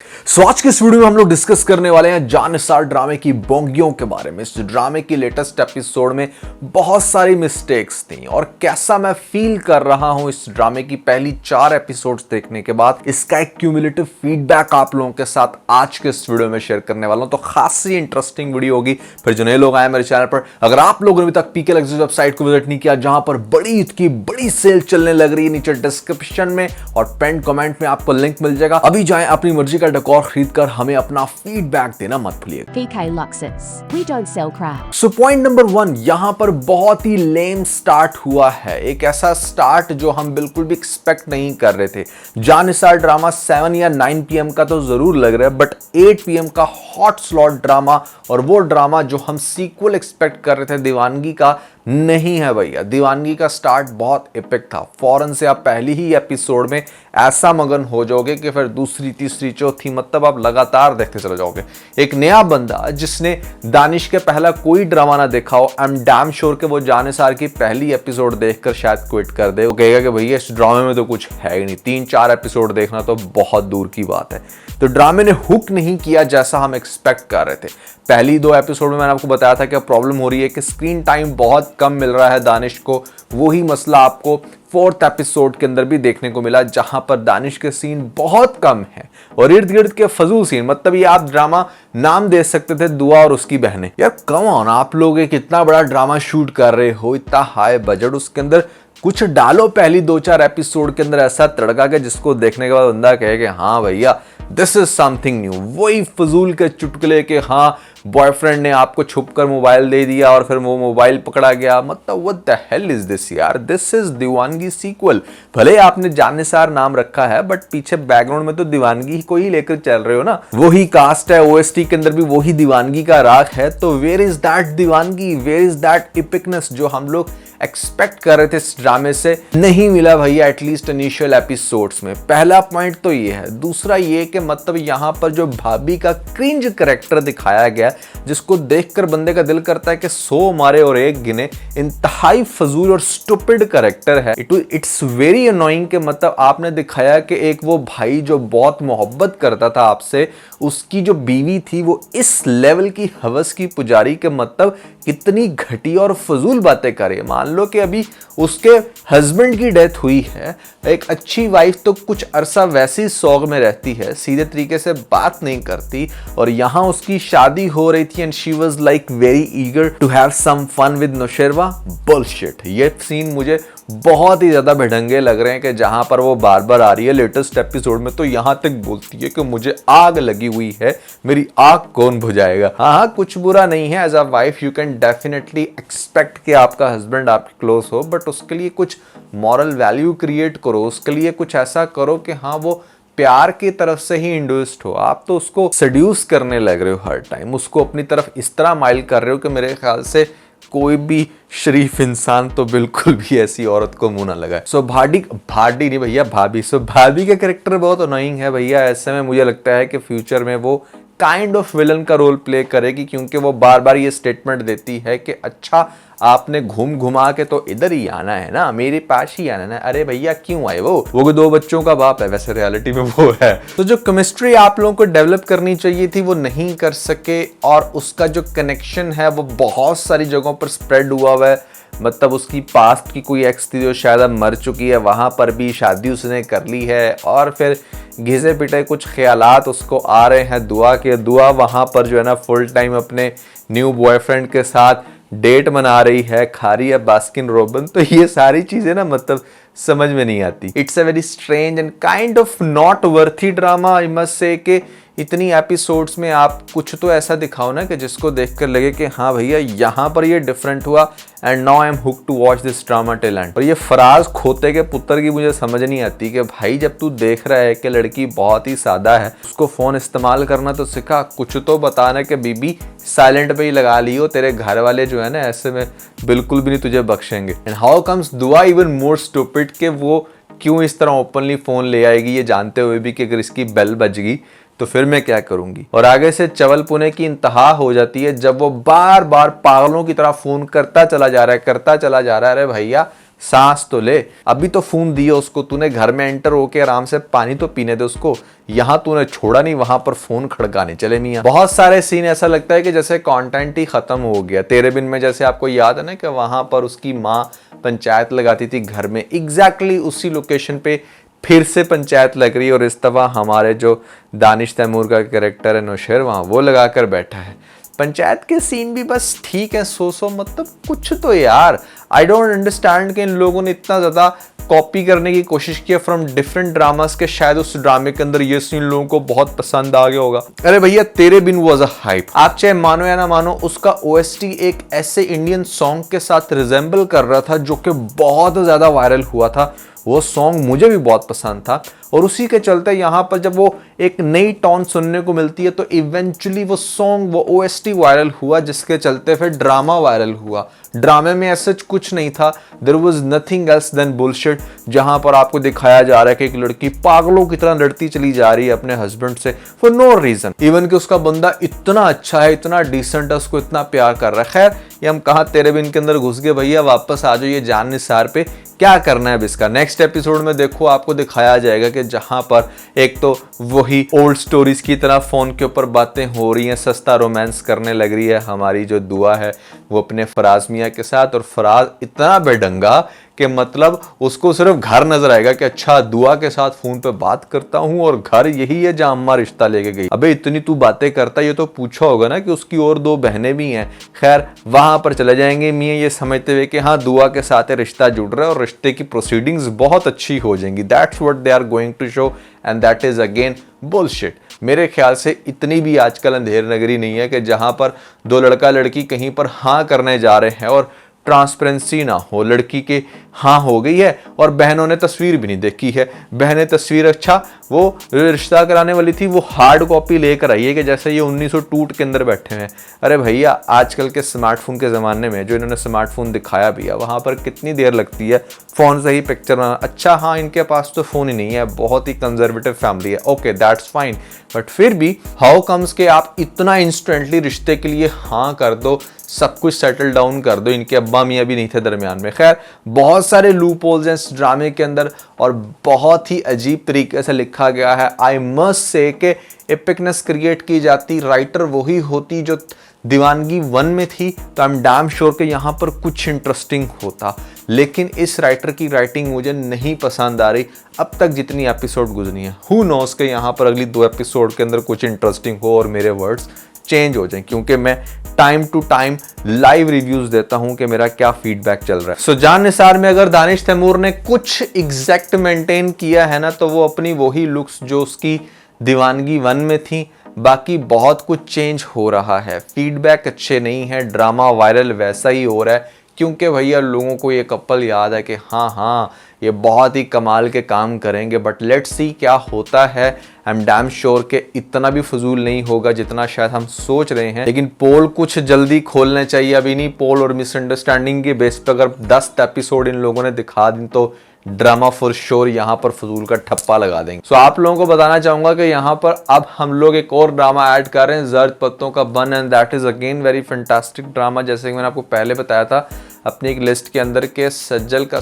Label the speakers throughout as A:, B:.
A: आज के इस वीडियो में हम लोग डिस्कस करने वाले हैं जानिसार ड्रामे की बोंगियों के बारे में। इस ड्रामे की लेटेस्ट एपिसोड में बहुत सारी मिस्टेक्स थी और कैसा मैं फील कर रहा हूं इस ड्रामे की पहली 4 एपिसोड्स देखने के बाद, इसका एक क्यूमुलेटिव फीडबैक आप लोगों के साथ आज के इस वीडियो में शेयर करने वाला हूं। तो खासी इंटरेस्टिंग वीडियो होगी। फिर जो नए लोग आए मेरे चैनल पर, अगर आप लोगों ने अभी तक पीके लग्जरी वेबसाइट को विजिट नहीं किया जहां पर बड़ी ईद की बड़ी सेल चलने लग रही है, नीचे डिस्क्रिप्शन में और पेंड कमेंट में आपको लिंक मिल जाएगा। अभी जाएं, अपनी मर्जी का डेकोर खरीद कर हमें अपना फीडबैक देना मत भूलिएगा।
B: PK Luxus, we don't sell crap.
A: So point number 1, यहां पर बहुत ही लेम स्टार्ट हुआ है। एक ऐसा स्टार्ट जो हम बिल्कुल भी एक्सपेक्ट नहीं कर रहे थे। जानिसार ड्रामा 7 या 9 PM का तो जरूर लग रहा है, बट 8 PM का हॉट स्लॉट ड्रामा, और वो ड्रामा जो हम सीक्वल एक्सपेक्ट कर रहे थे दीवानगी का, नहीं है भैया। दीवानगी का स्टार्ट बहुत एपिक था। फौरन से आप पहली ही एपिसोड में ऐसा मगन हो जाओगे कि फिर दूसरी, तीसरी, चौथी, मतलब आप लगातार देखते चले जाओगे। एक नया बंदा जिसने दानिश के पहला कोई ड्रामा ना देखा हो, आई एम डैम श्योर कि वो जानिसार की पहली एपिसोड देखकर शायद क्विट कर दे। वो कहेगा कि भैया इस ड्रामे में तो कुछ है ही नहीं, 3-4 एपिसोड देखना तो बहुत दूर की बात है। तो ड्रामे ने हुक नहीं किया जैसा हम एक्सपेक्ट कर रहे थे। पहली 2 एपिसोड में मैंने आपको बताया था कि प्रॉब्लम हो रही है कि स्क्रीन टाइम बहुत कम मिल रहा है दानिश को। वही मसला आपको 4th एपिसोड के अंदर भी देखने को मिला, जहां पर दानिश के सीन बहुत कम है और इर्द गिर्द के फजूल सीन। मतलब ये आप ड्रामा नाम दे सकते थे दुआ और उसकी बहनें। यार कम ऑन, आप लोग एक इतना बड़ा ड्रामा शूट कर रहे हो, इतना हाई बजट, उसके अंदर कुछ डालो पहली 2-4 एपिसोड के अंदर ऐसा तड़का के जिसको देखने के बाद बंदा कहे कि हाँ भैया दिस इज समथिंग न्यू। वही फजूल के चुटकुले के हाँ बॉयफ्रेंड ने आपको छुपकर मोबाइल दे दिया और फिर वो मोबाइल पकड़ा गया। मतलब what the hell is this यार, दिस इज दीवानगी सीक्वल। भले आपने जानिसार नाम रखा है, बट पीछे बैकग्राउंड में तो दीवानगी को ही लेकर चल रहे हो ना। वही कास्ट है, ओएसटी के अंदर भी वही दीवानगी का राग है। तो वेयर इज दैट दीवानगी, वेयर इज दैट इपिकनेस जो हम लोग एक्सपेक्ट कर रहे थे इस ड्रामे से? नहीं मिला भैया, एटलीस्ट इनिशियल एपिसोड्स में। पहला पॉइंट तो ये है। दूसरा ये कि मतलब यहां पर जो भाभी का क्रिंज कैरेक्टर दिखाया गया, जिसको देखकर बंदे का दिल करता है कि 100 मारे और 1 गिने, इंतहाई फजूल और स्टूपिड कैरेक्टर है। इट्स वेरी अनोइंग कि मतलब आपने दिखाया कि एक वो भाई जो बहुत मोहब्बत करता था आपसे, उसकी जो बीवी थी वो इस लेवल की हवस की पुजारी के मतलब कितनी घटिया और फजूल बातें करे। मान लो कि अभी उसके हस्बैंड की डेथ हुई है, एक अच्छी वाइफ तो कुछ अरसा वैसी शौक में रहती है, सीधे तरीके से बात नहीं करती, और यहां उसकी शादी हो रही थी and she was like very eager to have some fun with Nausherwan. Bullshit. ये सीन मुझे बहुत ही ज्यादा बेढंगे लग रहे हैं कि जहां पर वो बार बार आ रही है लेटेस्ट एपिसोड में, तो यहां तक बोलती है कि मुझे आग लगी हुई है, मेरी आग कौन बुझाएगा। हाँ, कुछ बुरा नहीं है, as a wife you can definitely expect कि आपका हस्बैंड आपके क्लोज हो, बट उसके लिए कुछ मॉरल वैल्यू क्रिएट करो, उसके लिए कुछ ऐसा करो कि हाँ वो प्यार की तरफ से ही इंड्यूस्ड हो। आप तो उसको सेड्यूस करने लग रहे हो हर टाइम, उसको अपनी तरफ इस तरह माइल कर रहे हो कि मेरे ख्याल से कोई भी शरीफ इंसान तो बिल्कुल भी ऐसी औरत को मुंह ना लगाए। सो भाडी नहीं भैया, भाभी। सो भाभी का कैरेक्टर बहुत अनोइंग है भैया। ऐसे में मुझे लगता है कि फ्यूचर में वो काइंड ऑफ विलन का रोल प्ले करेगी, क्योंकि वो बार बार ये स्टेटमेंट देती है कि अच्छा आपने घूम घुमा के तो इधर ही आना है ना, मेरे पास ही आना है। अरे भैया क्यों आए? वो 2 बच्चों का बाप है, वैसे रियलिटी में वो है। तो जो केमिस्ट्री आप लोगों को डेवलप करनी चाहिए थी वो नहीं कर सके, और उसका जो कनेक्शन है वो बहुत सारी जगहों पर स्प्रेड हुआ है। मतलब उसकी पास्ट की कोई एक्स थी जो शायद अब मर चुकी है, वहां पर भी शादी उसने कर ली है, और फिर घिसे पिटे कुछ ख्यालात उसको आ रहे हैं दुआ के। दुआ वहां पर जो है ना फुल टाइम अपने न्यू बॉयफ्रेंड के साथ डेट मना रही है, खा रही है बास्किन रोबिन। तो ये सारी चीजें ना मतलब समझ में नहीं आती। It's a very strange and kind of not worthy drama, I must say कि इतनी एपिसोड्स में आप कुछ तो ऐसा दिखाओ ना कि जिसको देखकर लगे कि हाँ भैया यहाँ पर ये डिफरेंट हुआ, and now I am hook to watch this drama till end. और ये फराज खोते के पुत्र की मुझे समझ नहीं आती कि भाई जब तू देख रहा है कि लड़की बहुत ही सादा है, उसको फोन इस्तेमाल करना तो सिखा, कुछ तो बताना कि बीबी साइलेंट पे ही लगा लियो, तेरे घर वाले जो है ना ऐसे में बिल्कुल भी नहीं तुझे बख्शेंगे। एंड हाउ कम्स दुआ इवन मोर स्टूपिड कि वो क्यों इस तरह ओपनली फोन ले आएगी, ये जानते हुए भी कि अगर इसकी बेल बज गई तो फिर मैं क्या करूंगी। और आगे से चवल पुने की इंतहा हो जाती है जब वो बार बार पागलों की तरह फोन करता चला जा रहा है। अरे भैया सांस तो ले, अभी तो फोन दिए उसको तूने, घर में एंटर होके आराम से पानी तो पीने दे उसको। यहाँ तूने छोड़ा नहीं, वहां पर फोन खड़काने चले मियां। बहुत सारे सीन ऐसा लगता है कि जैसे कंटेंट ही खत्म हो गया। तेरे बिन में जैसे आपको याद है ना कि वहां पर उसकी माँ पंचायत लगाती थी घर में, एग्जैक्टली उसी लोकेशन पे फिर से पंचायत लग रही है और इस दफा हमारे जो दानिश तैमूर का कैरेक्टर है नौशेर, वहां वो लगाकर बैठा है। पंचायत के सीन भी बस ठीक है, सो मतलब कुछ तो यार आई डोंट अंडरस्टैंड कि इन लोगों ने इतना ज्यादा कॉपी करने की कोशिश की फ्रॉम डिफरेंट ड्रामास के शायद उस ड्रामे के अंदर ये सीन लोगों को बहुत पसंद आ गया होगा। अरे भैया तेरे बिन वाज अ हाइप। आप चाहे मानो या ना मानो, उसका ओएसटी एक ऐसे इंडियन सॉन्ग के साथ रिजेंबल कर रहा था जो कि बहुत ज्यादा वायरल हुआ था। वो सॉन्ग मुझे भी बहुत पसंद था और उसी के चलते यहाँ पर जब वो एक नई टोन सुनने को मिलती है तो इवेंचुअली वो सॉन्ग, वो ओएसटी वायरल हुआ, जिसके चलते फिर ड्रामा वायरल हुआ। ड्रामे में ऐसा कुछ नहीं था, there was nothing else then bullshit, जहां पर आपको दिखाया जा रहा है कि एक लड़की पागलों की तरह लड़ती चली जा रही है अपने हस्बैंड से फॉर नो रीजन, इवन कि उसका बंदा इतना अच्छा है, इतना डिसेंट है, उसको इतना प्यार कर रहा है। खैर ये हम कहाँ तेरे बिन के अंदर घुस गए भैया, वापस आ जाओ ये जान निसार पे क्या करना है अब इसका। नेक्स्ट एपिसोड में देखो आपको दिखाया जाएगा कि जहां पर एक तो वही ओल्ड स्टोरीज की तरह फोन के ऊपर बातें हो रही हैं, सस्ता रोमांस करने लग रही है हमारी जो दुआ है वो अपने फराज मियाँ के साथ, और फराज इतना बेढंगा कि मतलब उसको सिर्फ घर नजर आएगा कि अच्छा दुआ के साथ फोन पे बात करता हूं और घर यही है जहां अम्मा रिश्ता लेके गई। अबे इतनी तू बातें करता, ये तो पूछा होगा ना कि उसकी और 2 बहनें भी हैं। खैर वहां पर चले जाएंगे मियाँ ये समझते हुए कि हाँ दुआ के साथ रिश्ता जुड़ रहा है और रिश्ते की प्रोसीडिंग्स बहुत अच्छी हो जाएंगी। That's what they are going to show and that is again bullshit. मेरे ख्याल से इतनी भी आजकल अंधेर नगरी नहीं है कि जहां पर 2 लड़का लड़की कहीं पर हाँ करने जा रहे हैं और ट्रांसपेरेंसी ना हो। लड़की के हाँ हो गई है और बहनों ने तस्वीर भी नहीं देखी है। बहनें तस्वीर, अच्छा वो रिश्ता कराने वाली थी वो हार्ड कॉपी लेकर आई है कि जैसे ये 1902 के अंदर बैठे हैं। अरे भैया आजकल के स्मार्टफोन के ज़माने में जो इन्होंने स्मार्टफोन दिखाया भी है वहाँ पर कितनी देर लगती है फ़ोन से ही पिक्चर बनाना। अच्छा हाँ इनके पास तो फ़ोन ही नहीं है, बहुत ही कंजर्वेटिव फैमिली है, ओके दैट्स फाइन, बट फिर भी हाउ कम्स के आप इतना इंस्टेंटली रिश्ते के लिए हाँ कर दो, सब कुछ सेटल डाउन कर दो। इनके अब्बा मियाँ भी नहीं थे दरमियान में। खैर बहुत सारे लूप होल्स हैं इस ड्रामे के अंदर और बहुत ही अजीब तरीके से लिखा गया है। आई मस्ट से कि एपिकनेस क्रिएट की जाती राइटर वही होती जो दीवानगी 1 में थी, तो आई एम डैम श्योर कि यहाँ पर कुछ इंटरेस्टिंग होता, लेकिन इस राइटर की राइटिंग मुझे नहीं पसंद आ रही अब तक जितनी एपिसोड गुजरी है। हु नोस के यहाँ पर अगली 2 एपिसोड के अंदर कुछ इंटरेस्टिंग हो और मेरे वर्ड्स चेंज हो जाएं, क्योंकि मैं time to time live reviews देता हूं कि मेरा क्या फीडबैक चल रहा है। सो जान निसार में अगर दानिश तैमूर ने कुछ एग्जैक्ट मेंटेन किया है ना तो वो अपनी वही लुक्स जो उसकी दीवानगी 1 में थी, बाकी बहुत कुछ चेंज हो रहा है। फीडबैक अच्छे नहीं है, ड्रामा वायरल वैसा ही हो रहा है क्योंकि भैया लोगों को ये कपल याद है कि हाँ ये बहुत ही कमाल के काम करेंगे, बट लेट्स सी क्या होता है। आई एम डैम श्योर कि इतना भी फजूल नहीं होगा जितना शायद हम सोच रहे हैं, लेकिन पोल कुछ जल्दी खोलने चाहिए। अभी नहीं, पोल और मिसअंडरस्टैंडिंग के बेस पर अगर 10 एपिसोड इन लोगों ने दिखा दी तो ड्रामा फॉर श्योर यहाँ पर फजूल का ठप्पा लगा देंगे। सो आप लोगों को बताना चाहूंगा कि यहाँ पर अब हम लोग एक और ड्रामा ऐड कर रहे हैं, जर्द पत्तों का बन, and that is again very fantastic drama. जैसे कि मैंने आपको पहले बताया था अपनी एक लिस्ट के अंदर के सज्जल का,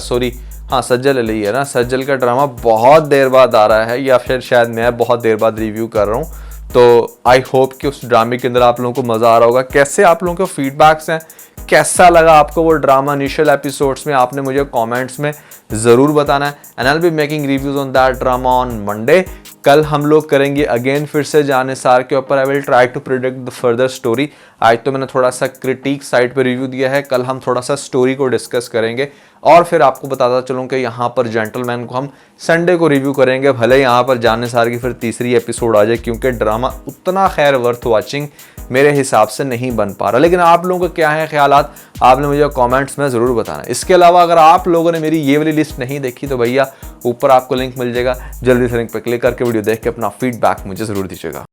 A: सज्जल अली है ना, सज्जल का ड्रामा बहुत देर बाद आ रहा है, या फिर शायद मैं बहुत देर बाद रिव्यू कर रहा हूँ। तो आई होप कि उस ड्रामे के अंदर आप लोगों को मजा आ रहा होगा। कैसे आप लोगों के फीडबैक्स हैं, कैसा लगा आपको वो ड्रामा इनिशियल एपिसोड्स में, आपने मुझे कमेंट्स में जरूर बताना है। And I will be making reviews on that drama on Monday. कल हम लोग करेंगे अगेन फिर से जान निसार के ऊपर। I will try to predict the further story. आज तो मैंने थोड़ा सा क्रिटिक साइड पे रिव्यू दिया है, कल हम थोड़ा सा स्टोरी को डिस्कस करेंगे और फिर आपको बताता चलूँ कि यहाँ पर जेंटलमैन को हम संडे को रिव्यू करेंगे, भले यहाँ पर जान निसार की फिर तीसरी एपिसोड आ जाए, क्योंकि ड्रामा उतना खैर वर्थ वॉचिंग मेरे हिसाब से नहीं बन पा रहा। लेकिन आप लोगों के क्या है ख्यालात, आपने मुझे कमेंट्स में ज़रूर बताना। इसके अलावा अगर आप लोगों ने मेरी ये वाली लिस्ट नहीं देखी तो भैया ऊपर आपको लिंक मिल जाएगा, जल्दी से लिंक पर क्लिक करके वीडियो देख के अपना फीडबैक मुझे ज़रूर दीजिएगा।